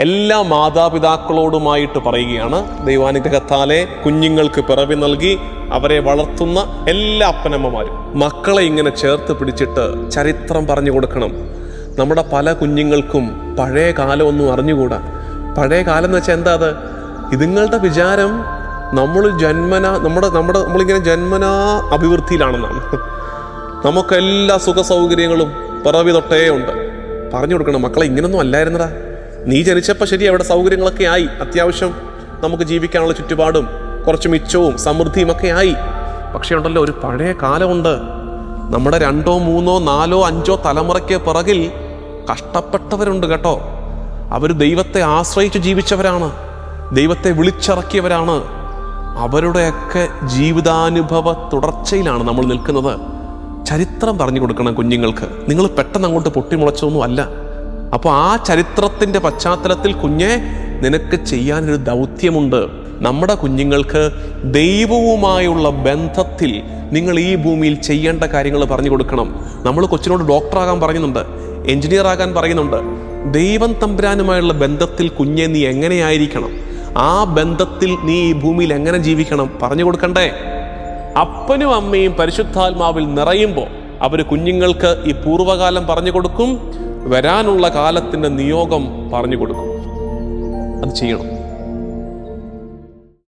എല്ലാ മാതാപിതാക്കളോടുമായിട്ട് പറയുകയാണ്, ദൈവാനുഗ്രഹത്താലെ കുഞ്ഞുങ്ങൾക്ക് പിറവി നൽകി അവരെ വളർത്തുന്ന എല്ലാ അപ്പനമ്മമാരും മക്കളെ ഇങ്ങനെ ചേർത്ത് പിടിച്ചിട്ട് ചരിത്രം പറഞ്ഞു കൊടുക്കണം. നമ്മുടെ പല കുഞ്ഞുങ്ങൾക്കും പഴയ കാലമൊന്നും അറിഞ്ഞുകൂടാ. പഴയ കാലം എന്ന് വെച്ചാൽ എന്താ? അത് ഇതുങ്ങളുടെ വിചാരം നമ്മളിങ്ങനെ ജന്മനാ അഭിവൃദ്ധിയിലാണെന്നാണ്. നമുക്കെല്ലാ സുഖ സൗകര്യങ്ങളും പിറവി തൊട്ടേ ഉണ്ട്. പറഞ്ഞു കൊടുക്കണം, മക്കളെ ഇങ്ങനൊന്നും അല്ലായിരുന്നടാ, നീ ജനിച്ചപ്പോൾ ശരി അവിടെ സൗകര്യങ്ങളൊക്കെ ആയി, അത്യാവശ്യം നമുക്ക് ജീവിക്കാനുള്ള ചുറ്റുപാടും കുറച്ച് മിച്ചവും സമൃദ്ധിയും ഒക്കെ ആയി. പക്ഷേ ഉണ്ടല്ലോ, ഒരു പഴയ കാലമുണ്ട്. നമ്മുടെ 2, 3, 4, 5 തലമുറയ്ക്ക് പിറകിൽ കഷ്ടപ്പെട്ടവരുണ്ട് കേട്ടോ. അവർ ദൈവത്തെ ആശ്രയിച്ച് ജീവിച്ചവരാണ്, ദൈവത്തെ വിളിച്ചിറക്കിയവരാണ്. അവരുടെയൊക്കെ ജീവിതാനുഭവ തുടർച്ചയിലാണ് നമ്മൾ നിൽക്കുന്നത്. ചരിത്രം പറഞ്ഞു കൊടുക്കണം കുഞ്ഞുങ്ങൾക്ക്. നിങ്ങൾ പെട്ടെന്ന് അങ്ങോട്ട് പൊട്ടിമുളച്ചൊന്നും അല്ല. അപ്പോൾ ആ ചരിത്രത്തിൻ്റെ പശ്ചാത്തലത്തിൽ കുഞ്ഞെ നിനക്ക് ചെയ്യാനൊരു ദൗത്യമുണ്ട്. നമ്മുടെ കുഞ്ഞുങ്ങൾക്ക് ദൈവവുമായുള്ള ബന്ധത്തിൽ നിങ്ങൾ ഈ ഭൂമിയിൽ ചെയ്യേണ്ട കാര്യങ്ങൾ പറഞ്ഞു കൊടുക്കണം. നമ്മൾ കൊച്ചിനോട് ഡോക്ടറാകാൻ പറയുന്നുണ്ട്, എഞ്ചിനീയർ ആകാൻ പറയുന്നുണ്ട്. ദൈവം തമ്പുരാനുമായുള്ള ബന്ധത്തിൽ കുഞ്ഞെ നീ എങ്ങനെയായിരിക്കണം, ആ ബന്ധത്തിൽ നീ ഈ ഭൂമിയിൽ എങ്ങനെ ജീവിക്കണം പറഞ്ഞു കൊടുക്കണ്ടേ? അപ്പനും അമ്മയും പരിശുദ്ധാത്മാവിൽ നിറയുമ്പോൾ അവർ കുഞ്ഞുങ്ങൾക്ക് ഈ പൂർവ്വകാലം പറഞ്ഞു കൊടുക്കും, വരാനുള്ള കാലത്തിൻ്റെ നിയോഗം പറഞ്ഞു കൊടുക്കും. അത് ചെയ്യണം.